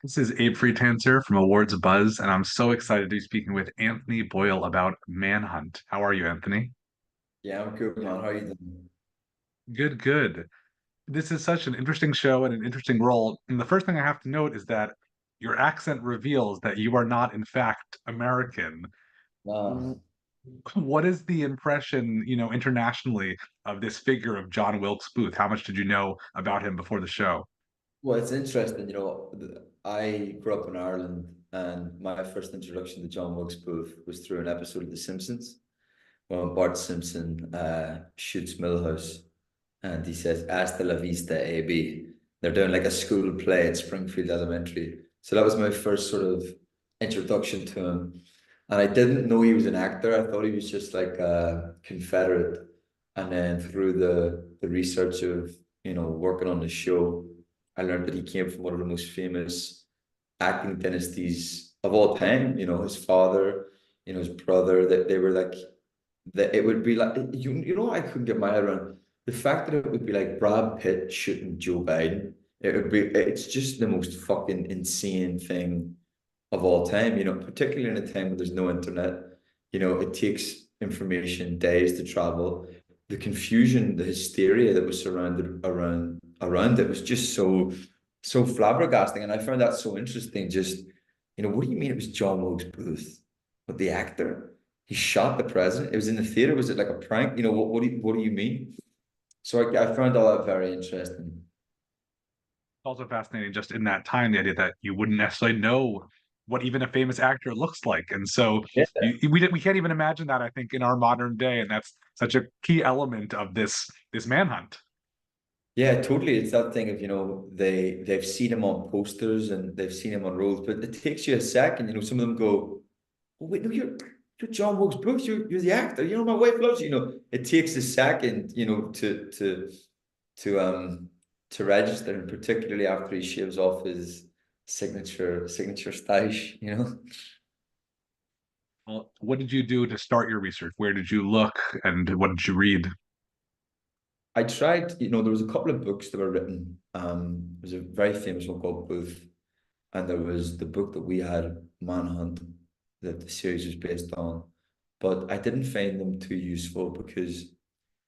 This is Abe Friedtanzer from Awards Buzz, and I'm so excited to be speaking with Anthony Boyle about Manhunt. How are you, Anthony? Yeah, I'm good, man. How are you doing? Good, good. This is such an interesting show and an interesting role. And the first thing I have to note is that your accent reveals that you are not, in fact, American. Uh, What is the impression, internationally of this figure of John Wilkes Booth? How much did you know about him before the show? well, it's interesting. I grew up in Ireland, and my first introduction to John Wilkes Booth was through an episode of The Simpsons when Bart Simpson shoots Milhouse, and he says, "Hasta la vista, AB." They're doing like a school play at Springfield Elementary. So that was my first sort of introduction to him. And I didn't know he was an actor. I thought he was just like a Confederate. And then through the research of, working on the show, I learned that he came from one of the most famous acting dynasties of all time. His father, his brother, that they were like that it would be like I couldn't get my head around the fact that it would be like Brad Pitt shooting Joe Biden. It's just the most fucking insane thing of all time, particularly in a time when there's no internet. It takes information days to travel. The confusion, the hysteria that was surrounded around it was just so flabbergasting. And I found that so interesting. Just, what do you mean it was John Wilkes Booth? But the actor, he shot the president. It was in the theater. Was it like a prank? What do you mean? So I found all that very interesting. Also fascinating just in that time, the idea that you wouldn't necessarily know what even a famous actor looks like. And so Yeah. we can't even imagine that, I think, in our modern day. And that's such a key element of this manhunt. Yeah, totally. It's that thing of, they've seen him on posters and they've seen him on roads, but it takes you a second. Some of them go, "Oh, wait, no, you're John Wilkes Booth. You're the actor. My wife loves you." It takes a second, to um to register, and particularly after he shaves off his signature stash. Well, what did you do to start your research? Where did you look and what did you read? I tried, there was a couple of books that were written. There's a very famous one called Booth, and there was the book that we had, Manhunt, that the series was based on. But I didn't find them too useful because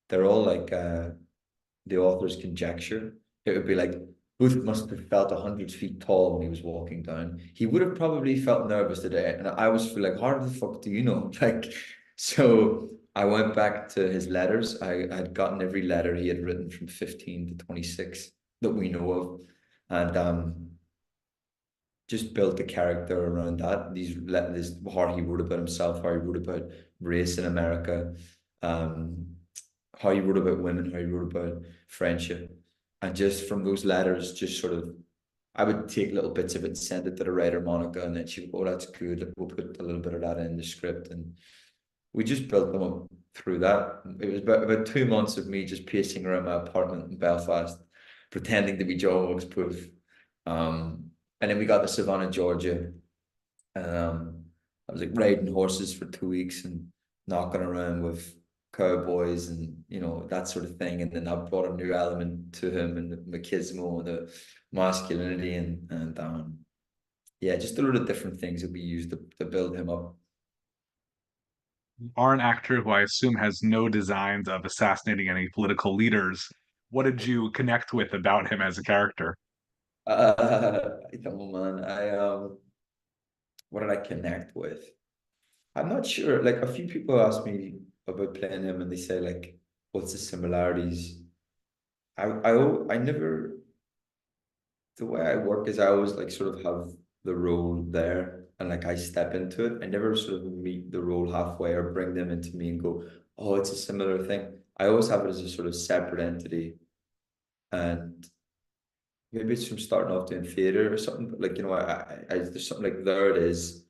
they're all like the author's conjecture. It would be like Booth must have felt 100 feet tall when he was walking down. He would have probably felt nervous today, and I always feel like, how the fuck do you know? Like, so I went back to his letters. I had gotten every letter he had written from 15 to 26 that we know of, and just built the character around that. This how he wrote about himself, how he wrote about race in America, um, how he wrote about women, how he wrote about friendship, and just from those letters, just sort of, I would take little bits of it and send it to the writer Monica, and then she would go, "Oh, that's good. We'll put a little bit of that in the script," and we just built them up through that. It was about 2 months of me just pacing around my apartment in Belfast, pretending to be John Wilkes Booth. And then we got to Savannah, Georgia. I was like riding horses for 2 weeks and knocking around with cowboys and that sort of thing. And then that brought a new element to him and the machismo and the masculinity and yeah, just a lot of different things that we used to build him up. You are an actor who I assume has no designs of assassinating any political leaders. What did you connect with about him as a character? I don't know, man. What did I connect with? I'm not sure. Like a few people ask me about playing him, and they say like, "What's the similarities?" I never. The way I work is I always like sort of have the role there, and like I step into it. I never sort of meet the role halfway or bring them into me and go, "Oh, it's a similar thing." I always have it as a sort of separate entity, and maybe it's from starting off doing theater or something. But like there's something like there it is,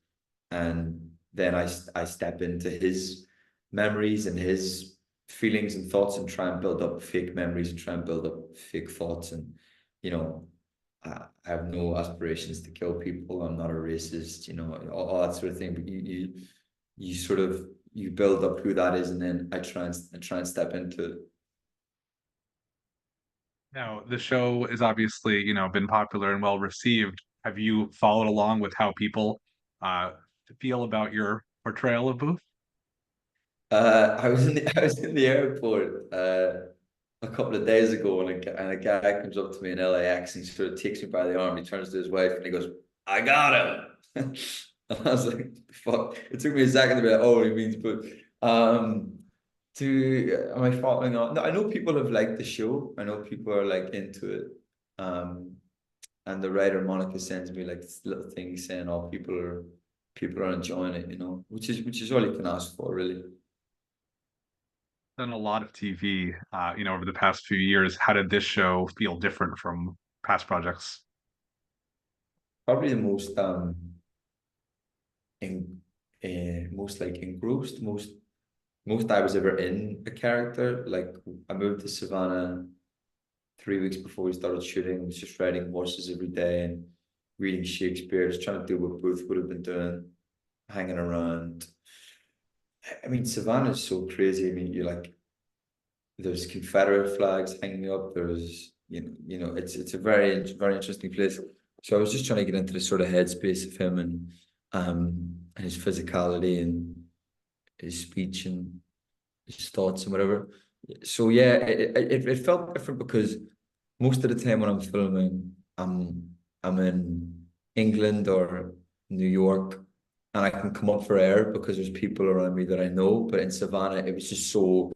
and then I step into his memories and his feelings and thoughts and try and build up fake memories and try and build up fake thoughts and you know I have no aspirations to kill people. I'm not a racist, all that sort of thing. But you sort of you build up who that is, and then I try and step into it. Now, the show is obviously, been popular and well received. Have you followed along with how people uh, feel about your portrayal of Booth? I was in the airport a couple of days ago, and a guy comes up to me in LAX and he sort of takes me by the arm. He turns to his wife and he goes, "I got him." And I was like, "Fuck!" It took me a second to be like, "Oh, he means Booth." Am I following on? No, I know people have liked the show. I know people are like into it. Um, and the writer Monica sends me like little things saying, "Oh, people are enjoying it," which is all you can ask for, really. Done a lot of TV, over the past few years. How did this show feel different from past projects? Probably the most in most like engrossed, most I was ever in a character. Like I moved to Savannah 3 weeks before we started shooting. I was just riding horses every day and reading Shakespeare, just trying to do what Booth would have been doing, hanging around. I mean, Savannah is so crazy. I mean, you're like there's Confederate flags hanging up. There's it's a very interesting place. So I was just trying to get into the sort of headspace of him and his physicality and his speech and his thoughts and whatever. So yeah, it felt different because most of the time when I'm filming, I'm in England or New York, and I can come up for air because there's people around me that I know. But in Savannah, it was just so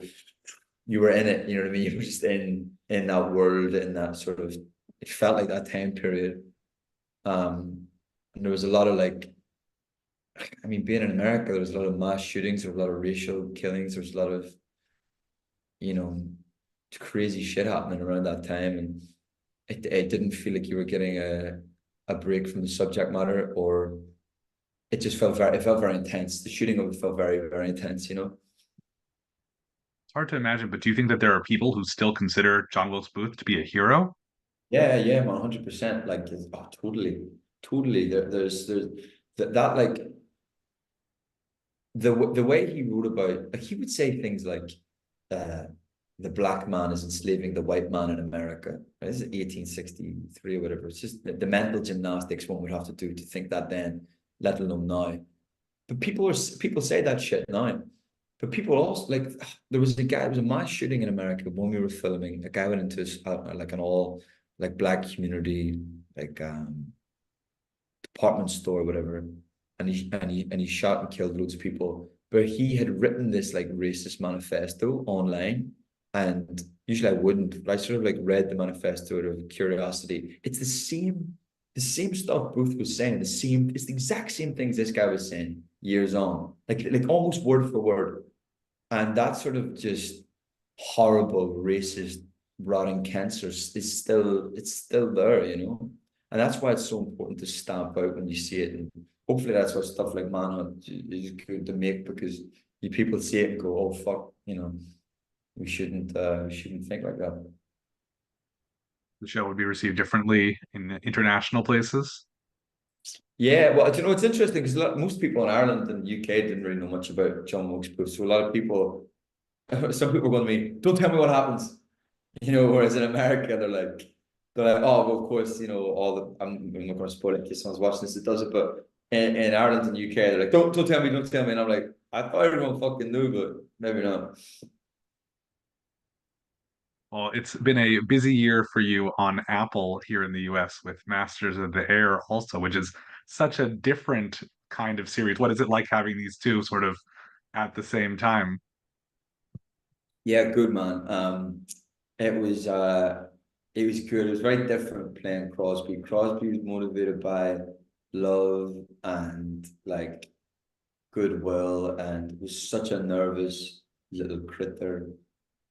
you were in it. You know what I mean? You were just in that world, in that sort of. It felt like that time period. And there was a lot of like, I mean, being in America, there was a lot of mass shootings, there was a lot of racial killings, there was a lot of you know crazy shit happening around that time, and it didn't feel like you were getting a break from the subject matter, or it felt very intense. The shooting of it felt very intense. It's hard to imagine, but do you think that there are people who still consider John Wilkes Booth to be a hero? Yeah, 100%. Like, oh, totally. There's that like the way he wrote about, like, he would say things like uh the black man is enslaving the white man in America. This is 1863 or whatever. It's just the mental gymnastics one would have to do to think that then, let alone now. But people say that shit now. But people also like there was a mass shooting in America when we were filming. A guy went into like an all like black community like department store or whatever, and he shot and killed loads of people. But he had written this like racist manifesto online, and usually I wouldn't, but I sort of like read the manifesto out of curiosity. It's the same stuff Booth was saying, it's the exact same things this guy was saying years on, like almost word for word. And that sort of just horrible, racist, rotting cancer it's still there. And that's why it's so important to stamp out when you see it. And hopefully that's what stuff like Manhunt is good to make, because you people see it and go, oh fuck, we shouldn't think like that. The show would be received differently in international places. Yeah, well, it's interesting because most people in Ireland and UK didn't really know much about John Wilkes Booth. So a lot of people, some people are going to me, don't tell me what happens. Whereas in America, they're like, oh, well, of course, all I'm not going to spoil it in case someone's watching this, it does it, but in Ireland and UK, they're like, don't tell me, don't tell me. And I'm like, I thought everyone fucking knew, but maybe not. Well, it's been a busy year for you on Apple here in the US with Masters of the Air also, which is such a different kind of series. What is it like having these two sort of at the same time? Yeah, good man. It was it was good. It was very different playing Crosby. Crosby was motivated by love and like goodwill, and was such a nervous little critter.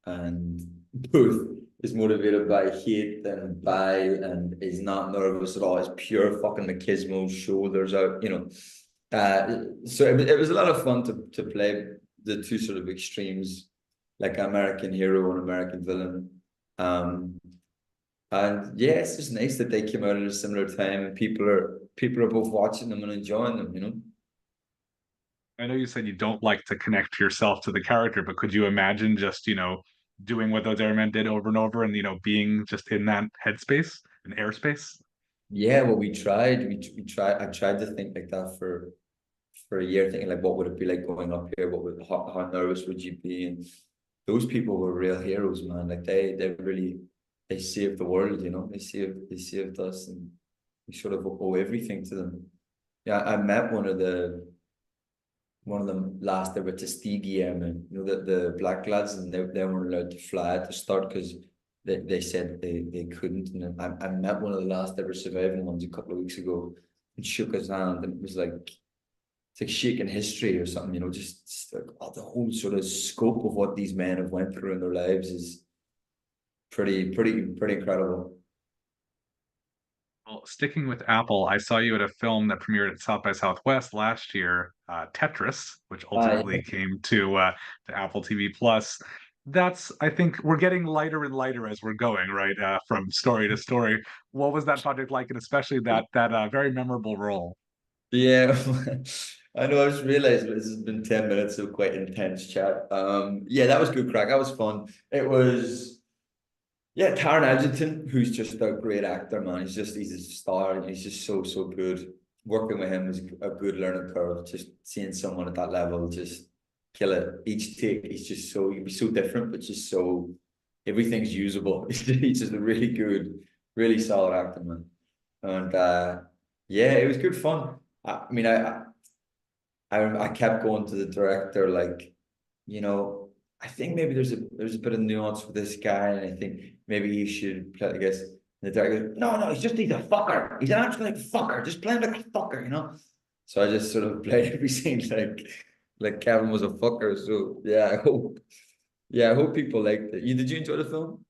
And Booth is motivated by hate and and is not nervous at all. It's pure fucking machismo, shoulders out. So it was a lot of fun to play the two sort of extremes, like American hero and American villain. Um, and yeah, it's just nice that they came out at a similar time, and people are both watching them and enjoying them. I know you said you don't like to connect yourself to the character, but could you imagine just, doing what those airmen did over and over and, being just in that headspace and airspace? Yeah, well, we tried. I tried to think like that for a year, thinking like, what would it be like going up here? How nervous would you be? And those people were real heroes, man. Like they really they saved the world, you know. They saved us, and we sort of owe everything to them. Yeah, I met one of them last ever to Tuskegee Airmen, you know, the black lads, and they weren't allowed to fly at the start because they said they couldn't. And then I met one of the last ever surviving ones a couple of weeks ago and shook his hand, and it was like it's like shaking history or something, you know, just like oh, the whole sort of scope of what these men have went through in their lives is pretty incredible. Well, sticking with Apple, I saw you at a film that premiered at South by Southwest last year, Tetris, which ultimately Yeah. came to Apple TV Plus. That's, I think, we're getting lighter and lighter as we're going, right? From story to story. What was that project like, and especially that very memorable role? Yeah, I know. I just realized this has been 10 minutes of quite intense chat. Yeah, that was good crack. That was fun. It was, yeah, Taron Egerton, who's just a great actor, man. He's a star. And he's just so good. Working with him was a good learning curve. Just seeing someone at that level just kill it. Each take, he'd be so different, but just so everything's usable. He's just a really good, really solid actor, man. And yeah, it was good fun. I mean, I kept going to the director, like, you know, I think maybe there's a bit of nuance with this guy, and I think maybe he should play, I guess. And the director goes, no, he's a fucker. He's an absolute fucker. Just play him like a fucker, you know? So I just sort of played every scene like Kevin was a fucker. So yeah, I hope people liked it. Did you enjoy the film?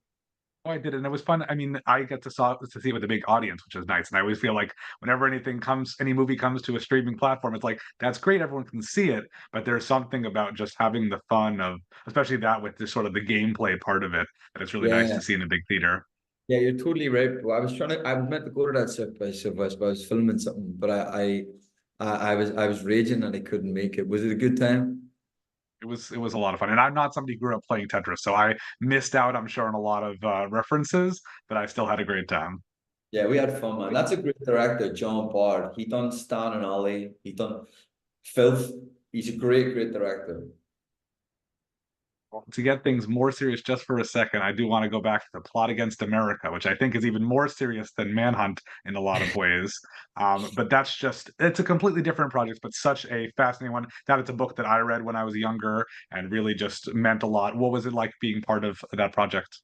Oh, I did, and it was fun. I mean, I get to see it with a big audience, which is nice. And I always feel like whenever any movie comes to a streaming platform, it's like that's great, everyone can see it. But there's something about just having the fun of, especially that with the sort of the gameplay part of it, that it's really nice Yeah. to see in a big theater. Yeah, you're totally right, bro. I was meant to go to that South by Southwest, but I was filming something. But I was raging and I couldn't make it. Was it a good time? It was a lot of fun, and I'm not somebody who grew up playing Tetris, so I missed out, I'm sure, on a lot of references, but I still had a great time. Yeah, we had fun, man. That's a great director, John Bard. He done Stan and Ollie. He done Filth. He's a great director. Well, to get things more serious just for a second, I do want to go back to the plot against America, which I think is even more serious than Manhunt in a lot of ways. But it's a completely different project, but such a fascinating one. That it's a book that I read when I was younger and really just meant a lot. What was it like being part of that project?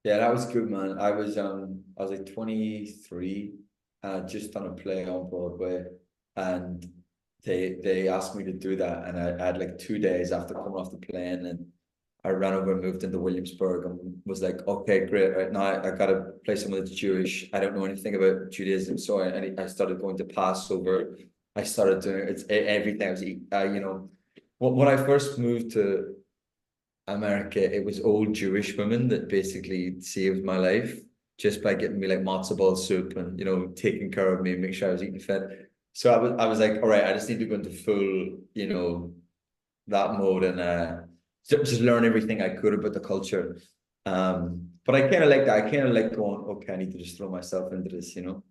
Yeah, that was good, man. I was like 23, just done a play on Broadway, and they asked me to do that, and I had like 2 days after coming off the plane, and I ran over and moved into Williamsburg and was like, okay, great, right now I gotta play someone that's Jewish. I don't know anything about Judaism, so I started going to Passover. I started doing everything. I was, you know, when I first moved to America, it was old Jewish women that basically saved my life just by getting me like matzo ball soup and you know taking care of me, make sure I was eating fed. So I was like, all right, I just need to go into full, you know, that mode and just learn everything I could about the culture. But I kind of like that. I kind of like going, okay, I need to just throw myself into this, you know.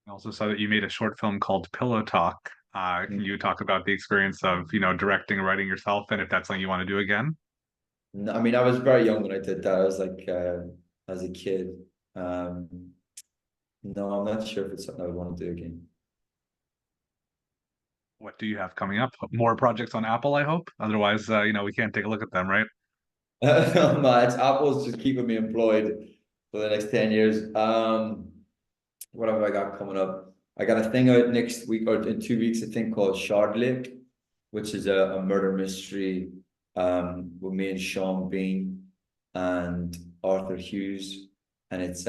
I also saw that you made a short film called Pillow Talk. Can you talk about the experience of, directing and writing yourself, and if that's something you want to do again? No, I mean, I was very young when I did that. I was like, as a kid. Um, no, I'm not sure if it's something I would want to do again. What do you have coming up? More projects on Apple, I hope. Otherwise, we can't take a look at them, right? No, man, it's Apple's just keeping me employed for the next 10 years. What have I got coming up? I got a thing out next week or in 2 weeks, a thing called Shard Lake, which is a murder mystery with me and Sean Bean and Arthur Hughes. And it's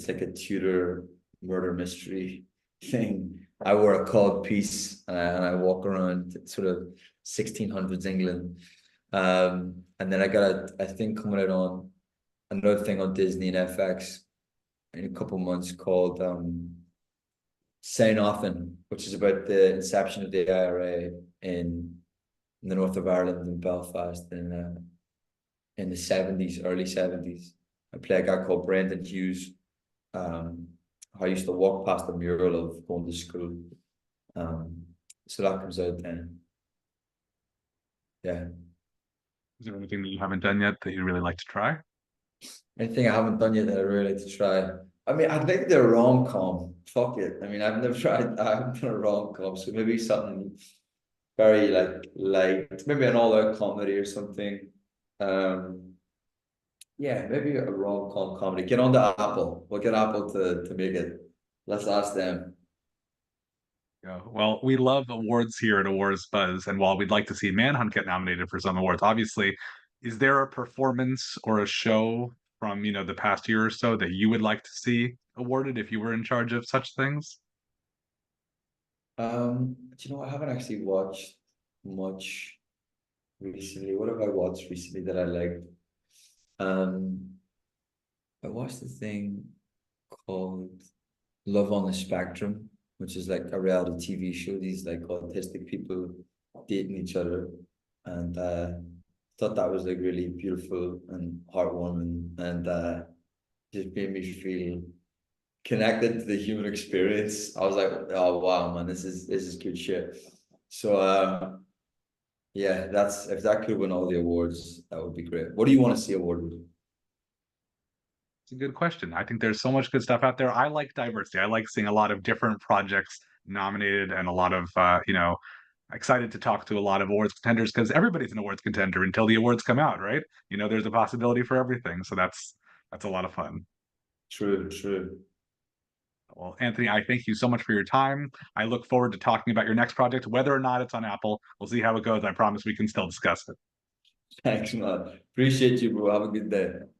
like a Tudor murder mystery thing. I wear a cod piece and I walk around sort of 1600s England. And then I got a thing coming out on another thing on Disney and FX in a couple months called Say Nothing, which is about the inception of the IRA in the north of Ireland in Belfast in the 70s, early 70s. I play a guy called Brendan Hughes. Um, I used to walk past the mural of going to school. Um, so that comes out then. Yeah. Is there anything that you haven't done yet that you'd really like to try? Anything I haven't done yet that I really like to try. I mean, I'd like the rom-com. Fuck it. I mean, I've never tried. I haven't done a rom-com, so maybe something very like light, maybe an all-out comedy or something. Um, yeah, maybe a rom-com comedy. Get on the Apple. We'll get Apple to make it. Let's ask them. Yeah. Well, we love awards here at Awards Buzz, and while we'd like to see Manhunt get nominated for some awards, obviously, is there a performance or a show from, the past year or so that you would like to see awarded if you were in charge of such things? Do you know, I haven't actually watched much recently. What have I watched recently that I liked? Um, I watched the thing called Love on the Spectrum, which is like a reality TV show. These like autistic people dating each other, and thought that was like really beautiful and heartwarming, and just made me feel connected to the human experience. I was like, oh wow, man, this is good shit. So yeah, that's if that could win all the awards, that would be great. What do you want to see awarded? It's a good question. I think there's so much good stuff out there. I like diversity. I like seeing a lot of different projects nominated and a lot of, excited to talk to a lot of awards contenders because everybody's an awards contender until the awards come out, right? There's a possibility for everything. So that's a lot of fun. True, true. Well, Anthony, I thank you so much for your time. I look forward to talking about your next project, whether or not it's on Apple. We'll see how it goes. I promise we can still discuss it. Thanks, man. Appreciate you, bro. Have a good day.